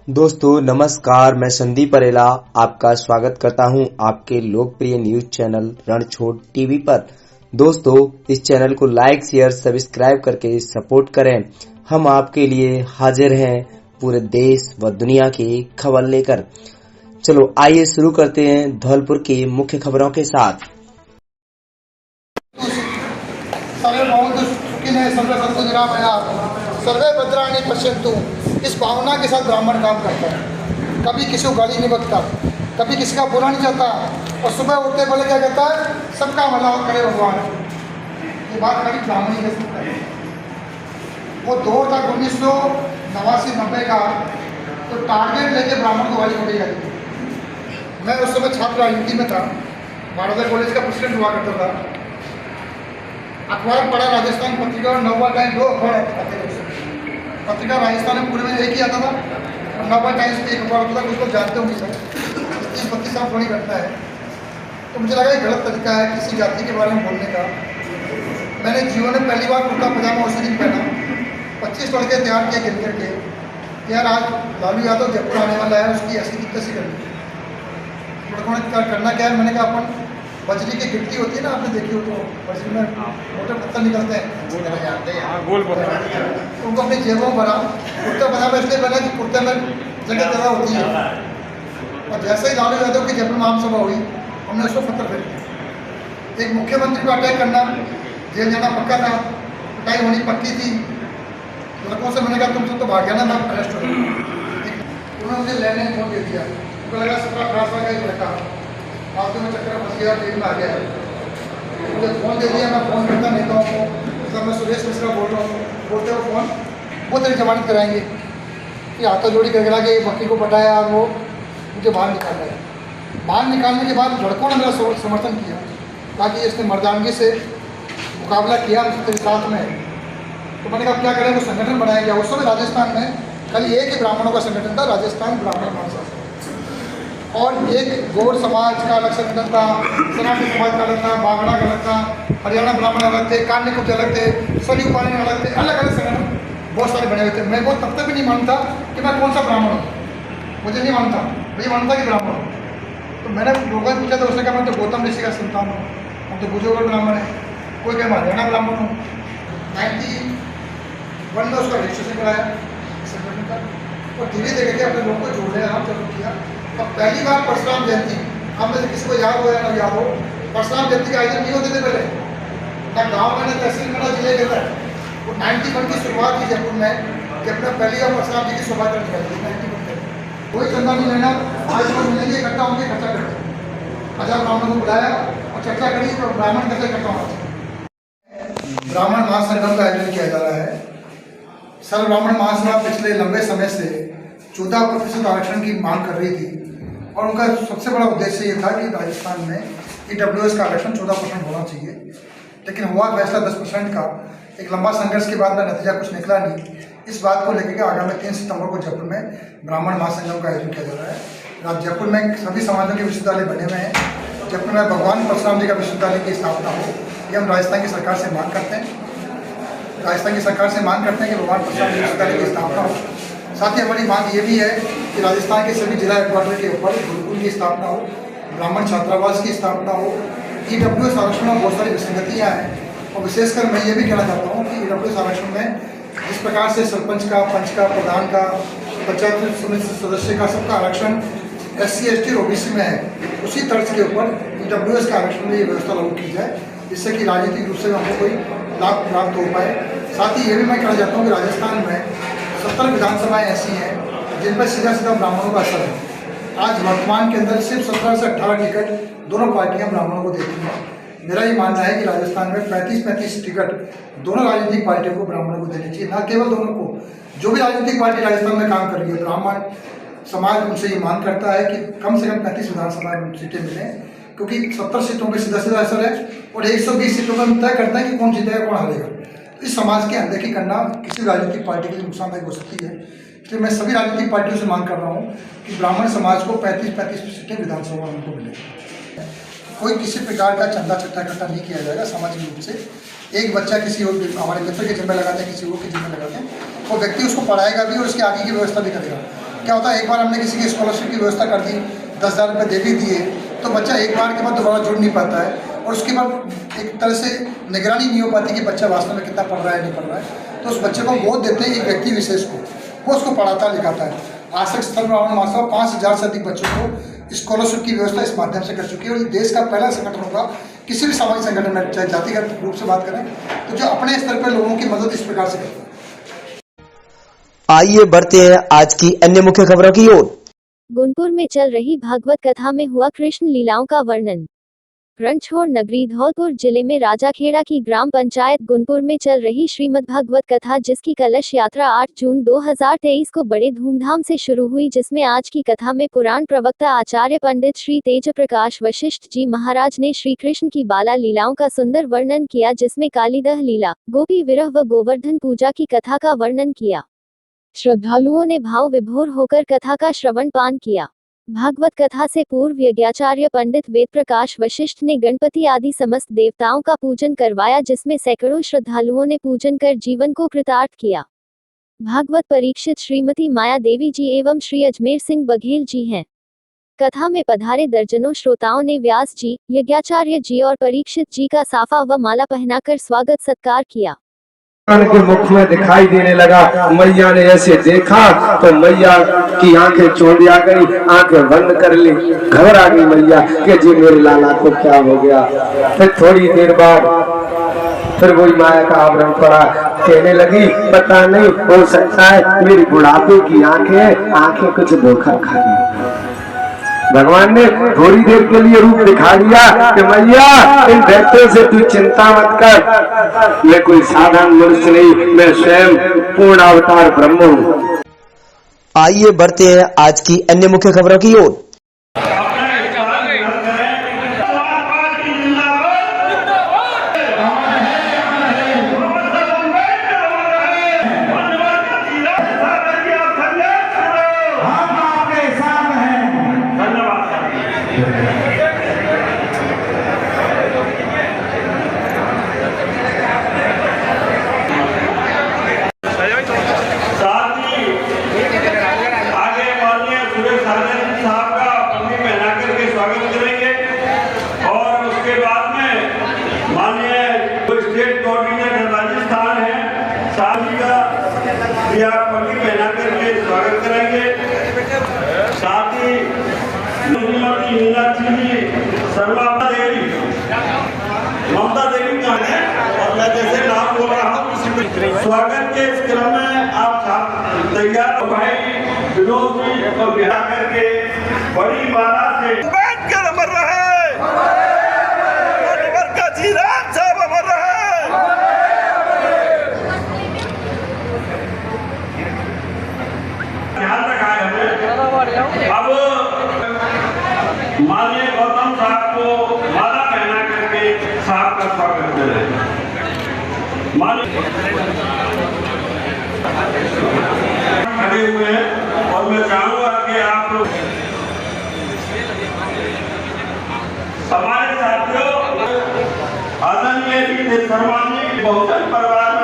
दोस्तों नमस्कार, मैं संदीप अरेला आपका स्वागत करता हूं आपके लोकप्रिय न्यूज चैनल रणछोड़ टीवी पर। दोस्तों इस चैनल को लाइक शेयर सब्सक्राइब करके सपोर्ट करें। हम आपके लिए हाजिर हैं पूरे देश व दुनिया की खबर लेकर। चलो आइए शुरू करते हैं धौलपुर की मुख्य खबरों के साथ। सर्वे भद्राणि पश्यन्तु, इस भावना के साथ ब्राह्मण काम करता है। कभी किसी को गाली नहीं बकता, कभी किसी का बुरा नहीं चाहता, और सुबह उठते पहले क्या कहता है, सबका भला करे भगवान। ये बात कभी ब्राह्मण ही कह सकता है। वो दौर था 1989-90 का, तो टारगेट लेके ब्राह्मण को गाली पकड़ी जाती थी। मैं उस समय छात्र राजनीति में था, बाड़ौदा कॉलेज का प्रेसिडेंट हुआ करता था। अखबार पढ़ा, राजस्थान पत्रिका और नवभारत टाइम्स, 2 अखबार आते थे। पत्रिका राजस्थान में पूरे में एक ही आता था, और नवभारत टाइम्स एक अखबार होता था। कुछ लोग जानते होंगे सर, 30-32 साल थोड़ी घटना है। तो मुझे लगा ये गलत तरीका है किसी जाति के बारे में बोलने का। मैंने जीवन में पहली बार कुर्ता पजामा उसी दिन पहना। 25 लड़के तैयार किए गिर करके, यार आज लालू यादव जयपुर आने वाला है, उसकी ऐसी की तैसी करनी। लड़कों ने करना क्या है, मैंने कहा अपन बजरी की गिट्टी होती है ना, आपने देखी हो, तो बजरी में मोटे पत्थर निकलते हैं, तो उनको अपनी जेबों में भरा। कुर्ता पजामा इसलिए पहना कि कुर्ते में जगह जगह होती है। और जैसे ही लालू यादव की जयपुर में आम सभा हुई, हमने उसको पत्थर फेंक दिया। एक मुख्यमंत्री को अटैक करना, जेल जाना पक्का था, पिटाई होनी पक्की थी। लड़कों से मैंने कहा तुम तो भाग गया ना, मैं अरेस्ट हो गया। उन्होंने मुझे लेने फोन दे दिया, उनको लगा 17 क्लास का एक लड़का आपके में चक्कर फंस गया, जेल में आ गया। मुझे फ़ोन दे दिया, मैं फ़ोन करता नेताओं को, मतलब मैं सुरेश मिश्रा बोल रहा हूँ, बोलते हो फ़ोन वो तेरी जमानत कराएंगे कि हाथों जोड़ी करके कि वकील को पटाया और वो मुझे बाहर निकाल रहा है। बाहर निकालने के बाद लड़कों ने मेरा समर्थन किया, ताकि इसने मर्दानगी से मुकाबला किया तेरे साथ में। तो मैंने कहा क्या करें, वो संगठन बनाया गया। उस समय राजस्थान में खाली एक ही ब्राह्मणों का संगठन था, राजस्थान ब्राह्मण महासभा, और एक गौड़ समाज का अलग संगठन था, सनातन समाज का अलग था, बागड़ा का अलग था, हरियाणा ब्राह्मण अलग थे, कान्य कुछ अलग थे, सरयू पानी अलग थे, अलग अलग संगठन बहुत सारे बने हुए थे। मैं वो तब तक भी नहीं मानता कि मैं कौन सा ब्राह्मण हूँ, मुझे नहीं मानता, मैं मानता कि ब्राह्मण हूँ। तो मैंने लोगों से पूछा, तो उसने कहा मैं तो गौतम ऋषि का संतान हूँ, हम तो बुजुर्ग ब्राह्मण है। कोई कहे मैं हरियाणा ब्राह्मण हूँ। 91 में उसका रजिस्ट्रेशन कराया संगठन का, और धीरे धीरे करके अपने लोगों को जोड़ने का चालू किया। अब पहली बार परशुराम जयंती, हम में से किसी को याद हो या ना याद हो, परशुराम जयंती के आयोजन नहीं होते थे पहले, ना गाँव में, ना तहसील में, ना जिले के अंदर। वो 91 की शुरुआत की जयपुर में, जब मैं पहली बार परशुराम जी की शोभा यात्रा निकाली 91 में। कोई चंदा नहीं लेना, आज लोग मिलेंगे, इकट्ठा होंगे, खर्चा करते। 1000 ब्राह्मणों को बुलाया और चर्चा करी, तो ब्राह्मण कैसे इकट्ठा होना चाहिए। ब्राह्मण महासंगम का आयोजन किया जा रहा है। सर्व ब्राह्मण महासभा पिछले लंबे समय से 14% आरक्षण की मांग कर रही थी, और उनका सबसे बड़ा उद्देश्य ये था कि राजस्थान में EWS का आरक्षण 14% होना चाहिए। लेकिन हुआ फैसला 10% का। एक लंबा संघर्ष के बाद में नतीजा कुछ निकला नहीं। इस बात को लेकर के आगामी 3 सितंबर को जयपुर में ब्राह्मण महासंगम का आयोजन किया जा रहा है। जयपुर में सभी समाजों के विश्वविद्यालय बने हुए हैं। जयपुर में भगवान परशुराम जी का विश्वविद्यालय की स्थापना हो, ये हम राजस्थान की सरकार से मांग करते हैं। राजस्थान की सरकार से मांग करते हैं कि भगवान परशुराम जी विश्वविद्यालय की स्थापना हो। साथ ही हमारी मांग ये भी है कि राजस्थान के सभी जिला हेडक्वार्टर के ऊपर गुरुकुल की स्थापना हो, ब्राह्मण छात्रावास की स्थापना हो। EWS आरक्षण में बहुत सारी विसंगतियाँ हैं, और विशेषकर मैं ये भी कहना चाहता हूँ कि EWS आरक्षण में जिस प्रकार से सरपंच का, पंच का, प्रधान का, पंचायत समिति सदस्य का सबका आरक्षण SC ST और OBC में है, उसी तर्ज के ऊपर EWS का आरक्षण में ये व्यवस्था लागू की जाए, जिससे कि राजनीतिक रूप से हमको कोई लाभ प्राप्त हो पाए। साथ ही ये भी मैं कहना चाहता हूँ कि राजस्थान में 70 विधानसभाएं ऐसी हैं जिन पर सीधा सीधा ब्राह्मणों का असर है। आज वर्तमान के अंदर सिर्फ 17 से 18 टिकट दोनों पार्टियां ब्राह्मणों को देती हैं। मेरा ये मानना है कि राजस्थान में 35-35 टिकट दोनों राजनीतिक पार्टियों को ब्राह्मणों को देनी चाहिए, न केवल दोनों को, जो भी राजनीतिक पार्टी राजस्थान में काम कर रही है। ब्राह्मण समाज उनसे ये मांग करता है कि कम से कम 35 विधानसभा सीटें मिलें, क्योंकि 70 सीटों पर सीधा सीधा असर है, और 120 सीटों पर तय करता है कि कौन जीतेगा, कौन हारेगा। इस समाज की अनदेखी करना किसी राजनीतिक पार्टी के लिए नुकसानदायक हो सकती है। इसलिए मैं सभी राजनीतिक पार्टियों से मांग कर रहा हूँ कि ब्राह्मण समाज को 35-35 सीटें विधानसभा में उनको मिले। कोई किसी प्रकार का चंदा चट्टा इकट्ठा नहीं किया जाएगा सामाजिक रूप से। एक बच्चा किसी और हमारे मित्र के जिम्मे लगाते हैं, किसी और के जिम्मे लगाते हैं, वो व्यक्ति उसको पढ़ाएगा भी और उसके आगे की व्यवस्था भी करेगा। क्या होता है, एक बार हमने किसी की स्कॉलरशिप की व्यवस्था कर दी, 10,000 रुपये दे भी दिए, तो बच्चा एक बार के बाद दोबारा जुड़ नहीं पाता है, और उसके बाद एक तरह से निगरानी नहीं हो पाती कि बच्चा वास्तव में कितना पढ़ रहा है नहीं पढ़ रहा है। तो उस बच्चे को गोद देते हैं एक व्यक्ति विशेष को, वो उसको पढ़ाता लिखाता है। आज तक स्थल ब्राह्मण महासभा 5,000 से अधिक बच्चों को स्कॉलरशिप की व्यवस्था इस माध्यम से कर चुकी है, और ये देश का पहला संगठन होगा किसी भी सामाजिक संगठन में, चाहे जातिगत रूप से बात करें तो जो अपने स्तर पर लोगों की मदद इस प्रकार से करता है। आइए बढ़ते हैं आज की अन्य मुख्य खबरों की ओर। गुनपुर में चल रही भागवत कथा में हुआ कृष्ण लीलाओं का वर्णन। रणछोड़ नगरी धौलपुर जिले में राजाखेड़ा की ग्राम पंचायत गुनपुर में चल रही श्रीमद् भागवत कथा, जिसकी कलश यात्रा 8 जून 2023 को बड़े धूमधाम से शुरू हुई, जिसमें आज की कथा में पुराण प्रवक्ता आचार्य पंडित श्री तेज प्रकाश वशिष्ठ जी महाराज ने श्री कृष्ण की बाला लीलाओं का सुंदर वर्णन किया, जिसमें कालीदह लीला, गोपी विरह व गोवर्धन पूजा की कथा का वर्णन किया। श्रद्धालुओं ने भाव विभोर होकर कथा का श्रवण पान किया। भागवत कथा से पूर्व यज्ञाचार्य पंडित वेद प्रकाश वशिष्ठ ने गणपति आदि समस्त देवताओं का पूजन करवाया, जिसमें सैकड़ों श्रद्धालुओं ने पूजन कर जीवन को कृतार्थ किया। भागवत परीक्षित श्रीमती माया देवी जी एवं श्री अजमेर सिंह बघेल जी हैं। कथा में पधारे दर्जनों श्रोताओं ने व्यास जी, यज्ञाचार्य जी और परीक्षित जी का साफा व माला पहनाकर स्वागत सत्कार किया। के मुख में दिखाई देने लगा। मैया ने ऐसे देखा तो मैया की आंखें चौंधी आ गई, आंखें बंद कर ली, घबरा गई मैया कि जी मेरे लाला को क्या हो गया। फिर थोड़ी देर बाद फिर वही माया का आवरण पड़ा, कहने लगी पता नहीं, हो सकता है मेरी बुढ़ापे की आंखें कुछ धोखा खा गई। भगवान ने थोड़ी देर के लिए रूप दिखा दिया कि मैया इन दैत्यों से तू चिंता मत कर, मैं कोई साधारण मनुष्य नहीं, मैं स्वयं पूर्ण अवतार ब्रह्म हूँ। आइए बढ़ते हैं आज की अन्य मुख्य खबरों की ओर। पहना करके स्वागत करेंगे। साथ ही श्रीमती मीनाक्षी जी, सर्वमता देवी, ममता देवी का है, और मैं जैसे नाम बोल रहा हूँ स्वागत के इस क्रम में आप तैयार हो। भाई विनोद जी को बिठा करके बड़ी माला से बैठ कर अमर रहे, का जीराम साहब अमर रहे। ध्यान रखा है हमने। अब माननीय गौतम साहब को माला पहना करके साहब का स्वागत करें। खड़े हुए हैं और मैं चाहूंगा कि आप लोग हमारे साथियों आदरणीय जी सर्वानी बहुजन परिवार में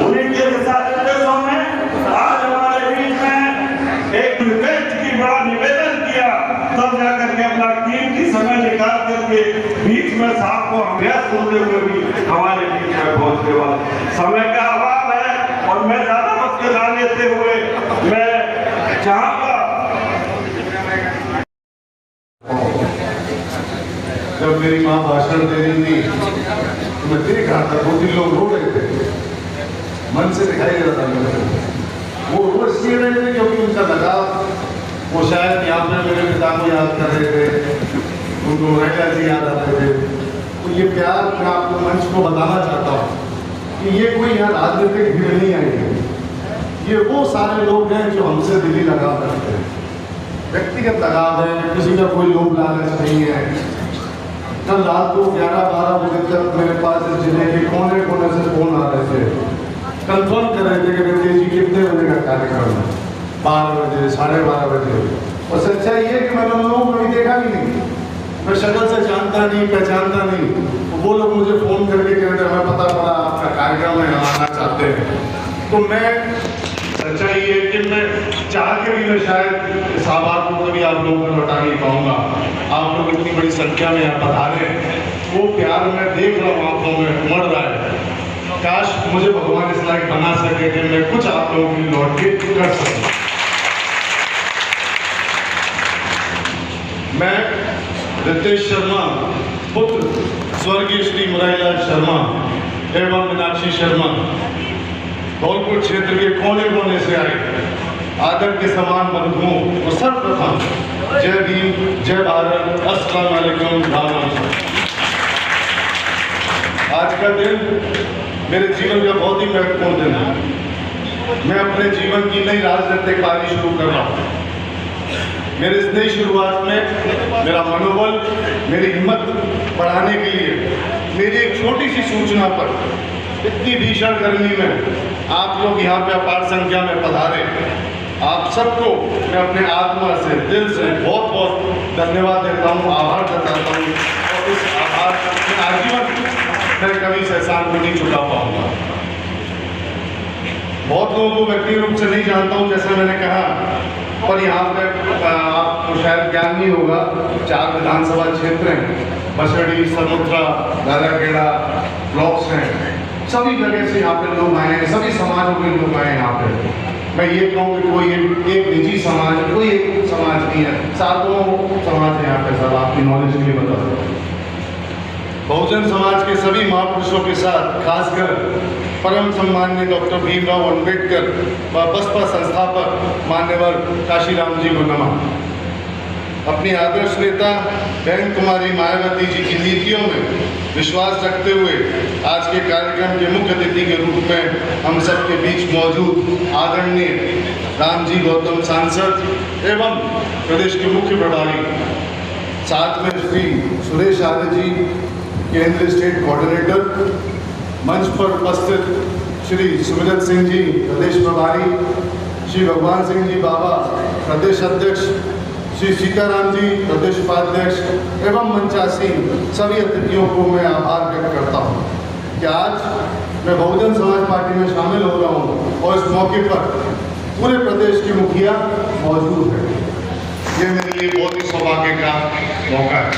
उन्हीं के निर्देशों में आज हमारे बीच में एक रिक्वेस्ट की बड़ा निवेदन किया, तब जाकर के अपना कीमती समय निकाल करके बीच में साहब को अभ्यास सुनते हुए भी हमारे बीच में पहुंचने वाले समय का अभाव है, और मैं ज्यादा वक्त ना लेते हुए मैं चाहूंगा। जब मेरी माँ भाषण दे रही थी तो मैं देख रहा था 2-3 लोग रो रहे थे, मन से दिखाई दे रहा था मुझे। वो रो इसलिए रहे थे क्योंकि उनका लगाव, वो शायद यहाँ पे मेरे पिता को याद कर रहे थे, उनको रैया जी याद आ रहे थे। तो ये प्यार मैं आपको मंच को बताना चाहता हूँ कि ये कोई यहाँ राजनीतिक भीड़ नहीं आई है, ये वो सारे लोग हैं जो हमसे दिली लगाव रखते हैं, व्यक्तिगत लगाव है, किसी का कोई लोभ लालच नहीं है। कल रात को 11-12 बजे तक मेरे पास इस जिले के कोने कोने से फोन आ रहे थे, कंफर्म कर रहे थे कि रितेश जी कितने बजे का कार्यक्रम है, 12 बजे, 12:30 बजे। और सच्चाई ये कि मैंने उन लोगों को कभी देखा भी नहीं, मैं शक्ल से जानता नहीं, पहचानता नहीं। वो लोग मुझे फोन करके कह रहे हमें पता पड़ा आपका कार्यक्रम है, हम आना चाहते हैं। तो मैं सच्चाई ये कि मैं चाह के भी मैं शायद इस आभार को कभी आप लोगों को लौटा नहीं पाऊंगा। आप लोग इतनी बड़ी संख्या में यहाँ पधारे, वो प्यार मैं देख रहा हूँ आंखों में उमड़ रहा है। काश मुझे भगवान इस लायक बना सके कि मैं कुछ आप लोगों के लिए लौट के कर सकूं। मैं रितेश शर्मा, पुत्र स्वर्गीय श्री मुरारीलाल शर्मा एवं मीनाक्षी शर्मा, धौलपुर क्षेत्र के कोने कोने से आए आदर के समान बंधुओं और सर्वप्रथम जय भीम, जय भारत, अस्सलाम वालेकुम, राम। आज का दिन मेरे जीवन का बहुत ही महत्वपूर्ण दिन है। मैं अपने जीवन की नई राजनीतिक पारी शुरू कर रहा हूँ। मेरे इस नई शुरुआत में मेरा मनोबल, मेरी हिम्मत बढ़ाने के लिए मेरी एक छोटी सी सूचना पर इतनी भीषण गर्मी में आप लोग यहाँ पे अपार संख्या में पधारे, आप सबको मैं अपने आत्मा से, दिल से बहुत बहुत धन्यवाद देता हूँ, आभार जताता हूँ। और इस आभार में आजीवन मैं कभी इस एहसान को नहीं चुका पाऊंगा। बहुत लोगों को व्यक्तिगत रूप से नहीं जानता हूँ, जैसे मैंने कहा, पर यहाँ पे आपको शायद ज्ञान नहीं होगा, 4 विधानसभा क्षेत्र हैं, बसड़ी, समुद्रा, राजाखेड़ा ब्लॉक्स हैं, सभी जगह से यहाँ पे लोग आए हैं, सभी समाजों के लोग आए हैं यहाँ पे। मैं ये कहूँ कि कोई एक निजी समाज, कोई एक समाज नहीं है, सातों समाज है यहाँ पे। सब आपकी नॉलेज के लिए बता दो, बहुजन समाज के सभी महापुरुषों के साथ, खासकर परम सम्माननीय डॉक्टर भीमराव अंबेडकर व बसपा संस्थापक मान्यवर काशीराम जी को नमन। अपनी आदर्श नेता बहन कुमारी मायावती जी की नीतियों में विश्वास रखते हुए आज के कार्यक्रम के मुख्य अतिथि के रूप में हम सबके बीच मौजूद आदरणीय रामजी गौतम सांसद एवं प्रदेश के मुख्य प्रभारी, साथ में श्री सुरेश यादव जी केंद्रीय स्टेट कोऑर्डिनेटर, मंच पर उपस्थित श्री सुमिरन सिंह जी प्रदेश प्रभारी, श्री भगवान सिंह जी बाबा प्रदेश अध्यक्ष, श्री सीताराम जी प्रदेश उपाध्यक्ष एवं मंचासी सभी अतिथियों को मैं आभार व्यक्त करता हूँ कि आज मैं बहुजन समाज पार्टी में शामिल हो रहा हूँ और इस मौके पर पूरे प्रदेश के मुखिया मौजूद हैं। ये मेरे लिए बहुत ही सौभाग्य का मौका है।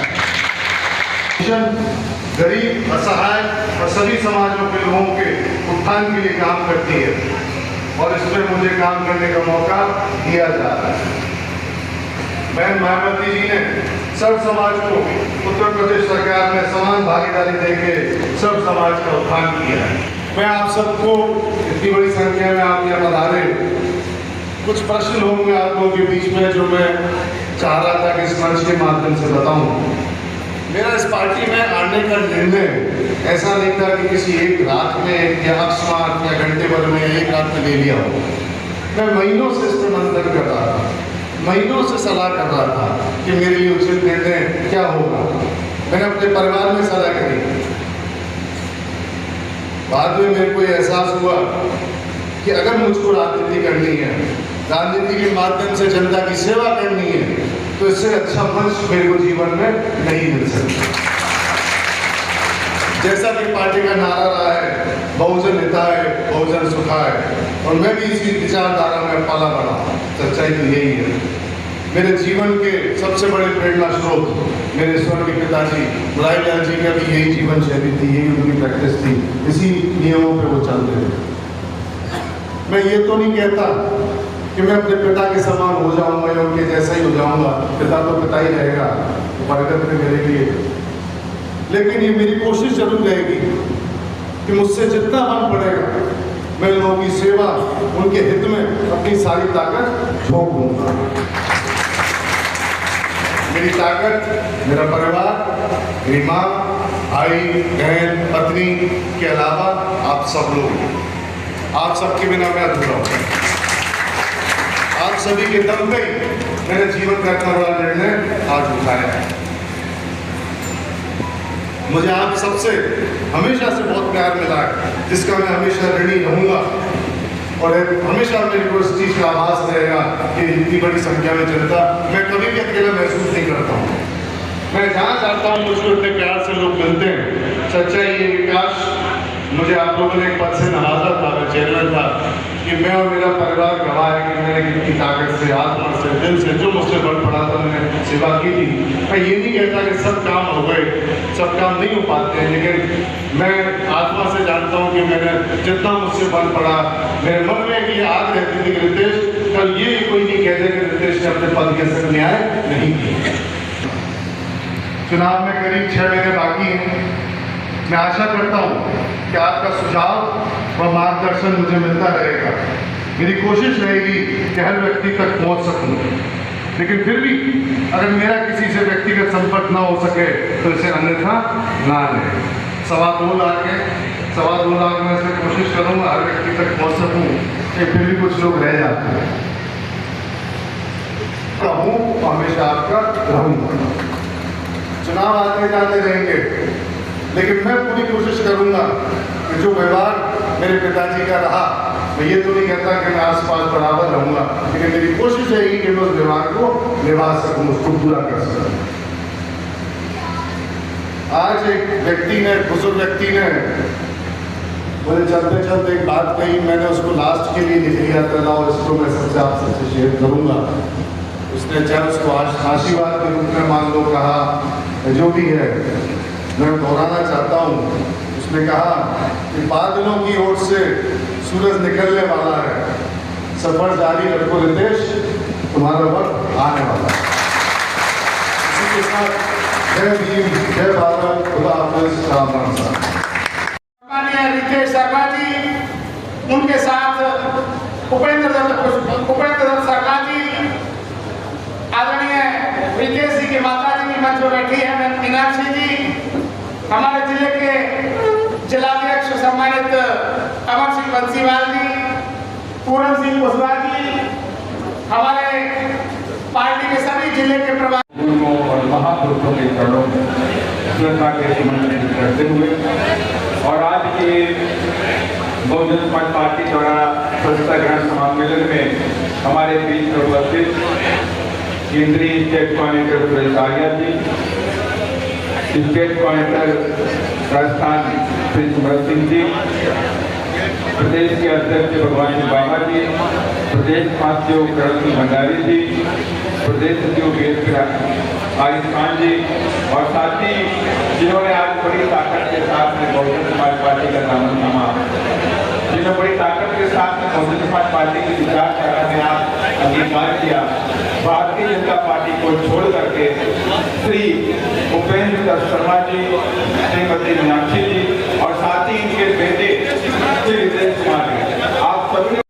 गरीब, असहाय और सभी समाजों के लोगों के उत्थान के लिए काम करती है और इसमें मुझे काम करने का मौका दिया जा रहा है। बहन मायावती जी ने सब समाज को उत्तर प्रदेश सरकार में समान भागीदारी देके सब समाज का उत्थान किया है। मैं आप सबको इतनी बड़ी संख्या में आप यहाँ पधारे, कुछ प्रश्न होंगे आप लोगों के बीच में जो मैं चाह रहा था कि इस मंच के माध्यम से बताऊं। मेरा इस पार्टी में आने का निर्णय ऐसा नहीं था कि किसी एक रात में या अकस्मात या घंटे भर में एक रात में ले लिया हो। मैं महीनों से इस पर मंथन कर रहा था, महीनों से सलाह कर रहा था कि मेरे लिए उचित निर्णय क्या होगा। मैंने अपने परिवार में सलाह करी, बाद में मेरे को एहसास हुआ कि अगर मुझको राजनीति करनी है, राजनीति के माध्यम से जनता की सेवा करनी है, तो इससे अच्छा मंच मेरे को जीवन में नहीं मिल सकता। जैसा कि पार्टी का नारा रहा है, बहुजन हिताय बहुजन सुखाय, और मैं भी इसी विचारधारा में पला बढ़ा। सच्चाई तो यही है। मेरे जीवन के सबसे बड़े प्रेरणा स्रोत मेरे स्वर्गीय पिताजी मुरारीलाल जी का भी यही जीवन शैली थी, यही उनकी प्रैक्टिस थी, इसी नियमों पे वो चलते थे। मैं ये तो नहीं कहता कि मैं अपने पिता के समान हो जाऊंगा या उनके जैसा ही हो जाऊंगा, पिता तो पिता ही रहेगा, बरकत में मेरे लिए। लेकिन ये मेरी कोशिश जरूर रहेगी कि मुझसे जितना बन पड़ेगा मैं लोगों की सेवा, उनके हित में अपनी सारी ताकत झोंक दूंगा। मेरी ताकत मेरा परिवार, मेरी माँ, भाई, बहन, पत्नी के अलावा आप सब लोग, आप सबके बिना मैं अधूरा हूँ। आप सभी के दम पे मैंने जीवन का इतना बड़ा निर्णय आज उठाया है। मुझे आप सबसे हमेशा से बहुत प्यार मिला है, जिसका मैं हमेशा ऋणी रहूँगा। और हमेशा मेरे को इस चीज़ का आभास रहेगा कि इतनी बड़ी संख्या में जनता, मैं कभी भी अकेला महसूस नहीं करता हूँ। मैं जहाँ चाहता हूँ मुझको इतने प्यार से लोग मिलते हैं। सच्चाई ये कि काश मुझे आप लोगों ने एक पद से नवाजा था, मैं चेयरमैन था, कि मैं और मेरा परिवार गवाह है कि मैंने कितनी ताकत से, आत्मा से, दिल से, जो मुझसे बल पड़ा था मैंने सेवा की थी। मैं ये नहीं कहता कि सब काम हो गए, सब काम नहीं हो पाते हैं, लेकिन मैं आत्मा से जानता हूँ कि मैंने जितना मुझसे बल पड़ा, मेरे मन में एक ये आग रहती थी कि रितेश कल ये कोई नहीं कहते कि रितेश ने अपने पद के संग न्याय नहीं किया। चुनाव में करीब 6 महीने बाकी हैं। मैं आशा करता हूँ कि आपका सुझाव व मार्गदर्शन मुझे मिलता रहेगा। मेरी कोशिश रहेगी कि हर व्यक्ति तक पहुँच सकूँ, लेकिन फिर भी अगर मेरा किसी से व्यक्तिगत संपर्क ना हो सके तो इसे अन्यथा ना लें। 2.25 लाख है, 2.25 लाख में से कोशिश करूँगा हर व्यक्ति तक पहुँच सकूँ, कि फिर भी कुछ लोग रह जाते हैं। हूँ हमेशा आपका रहूँगा। चुनाव आते जाते रहेंगे, लेकिन मैं पूरी कोशिश करूंगा कि जो व्यवहार मेरे पिताजी का रहा, मैं ये तो नहीं कहता कि मैं आसपास बराबर रहूंगा, लेकिन मेरी कोशिश रहेगी कि मैं उस व्यवहार को निभा सकूं, उसको पूरा कर सकूं। आज एक व्यक्ति ने, बुजुर्ग व्यक्ति ने मुझे चलते चलते एक बात कही, मैंने उसको लास्ट के लिए लिख लिया था और इसको मैं सबसे आप सबसे शेयर करूंगा। उसने चाहे उसको आशीर्वाद के रूप में मान लो कहा, जो भी है, मैं दोहराना चाहता हूँ। उसने कहा कि बादलों की ओर से सूरज निकलने वाला है, सफर जारी रखो रितेश, तुम्हारा वक्त आने वाला है। इसी के साथ जय भीम, जय भारत, खुदा हाफिज़, राम राम साहब। माननीय रितेश शर्मा जी, उनके साथ उपेंद्र दत्त शर्मा जी, आदरणीय रितेश जी की माता जी की मंच पर बैठी है मीनाक्षी जी, हमारे जिले के जिलाध्यक्ष सम्मानित अमर सिंह बंसीवाल जी, पूरन सिंह कुशवाहा जी, हमारे पार्टी के सभी जिले के प्रभारी और महापुरुषों के चरणों श्रद्धा के समर्पित करते हुए और आज के बहुजन समाज पार्टी द्वारा स्वच्छता ग्रहण सम्मेलन में हमारे बीच उपस्थित केंद्रीय state coordinator Suresh Arya ji, state coordinator Rajasthan Shri सुमरत Singh ji, प्रदेश के अध्यक्ष भगवान सिंह बाबा जी, प्रदेश महासचिव करण सिंह भंडारी जी, प्रदेश सचिव आरिफ खान जी, और साथ ही जिन्होंने आज बड़ी ताकत के साथ में बहुजन समाज पार्टी का दामन थामा, जिन्होंने बड़ी ताकत के साथ में बहुजन समाज पार्टी की विचारधारा में आज अंगीकार किया, भारतीय जनता पार्टी को छोड़ करके श्री उपेंद्र दत्त शर्मा जी, श्रीमती मीनाक्षी जी और साथ ही इनके बेटे श्री रितेश कुमार जी, आप सभी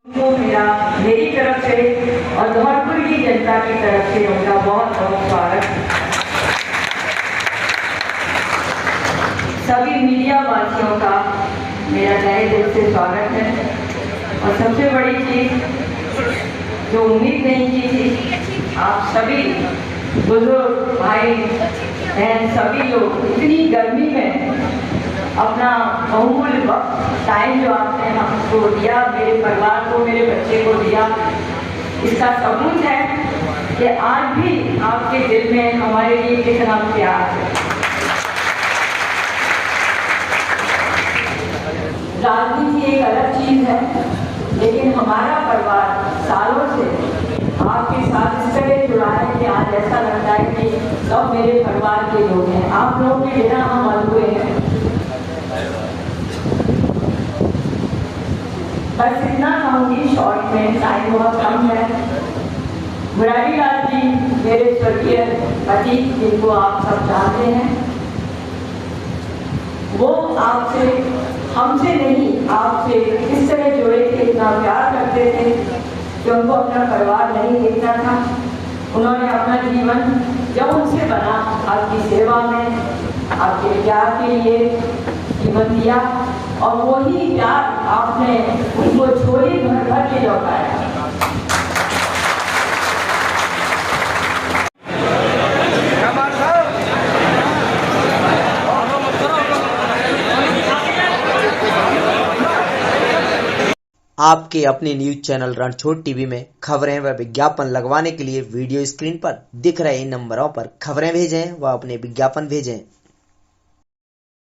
मेरी तरफ से और धौलपुर की जनता की तरफ से उनका बहुत बहुत स्वागत। सभी मीडिया वासियों का मेरा तहे दिल से स्वागत है। और सबसे बड़ी चीज जो उम्मीद नहीं की थी, आप सभी बुजुर्ग भाई बहन सभी लोग इतनी गर्मी में अपना बहुमूल्य वक्त टाइम जो आपने हमको दिया, मेरे परिवार को, मेरे बच्चे को दिया, इसका सबूत है कि आज भी आपके दिल में हमारे लिए कितना प्यार है। राजनीति एक अलग चीज है, लेकिन हमारा परिवार सालों से आपके साथ इस तरह जुड़ा है कि आज ऐसा लगता है कि सब मेरे परिवार के लोग हैं। आप लोगों के बिना हम अधूरे हैं। बस इतना कहूँगी शॉर्ट में, टाइम बहुत कम है। मुरारी लाल जी मेरे स्वर्गीय पति, जिनको आप सब जानते हैं, वो आपसे, हमसे नहीं, आपसे इस तरह जुड़े थे, इतना प्यार करते थे कि उनको अपना परिवार नहीं देखना था। उन्होंने अपना जीवन जब उनसे बना आपकी सेवा में, आपके प्यार के लिए जीवन दिया, और वही प्यार आपने उनको छोड़ी भर भर के लौटाया। आपके अपने न्यूज चैनल रणछोड़ टीवी में खबरें व विज्ञापन लगवाने के लिए वीडियो स्क्रीन पर दिख रहे इन नंबरों पर खबरें भेजें व अपने विज्ञापन भेजें।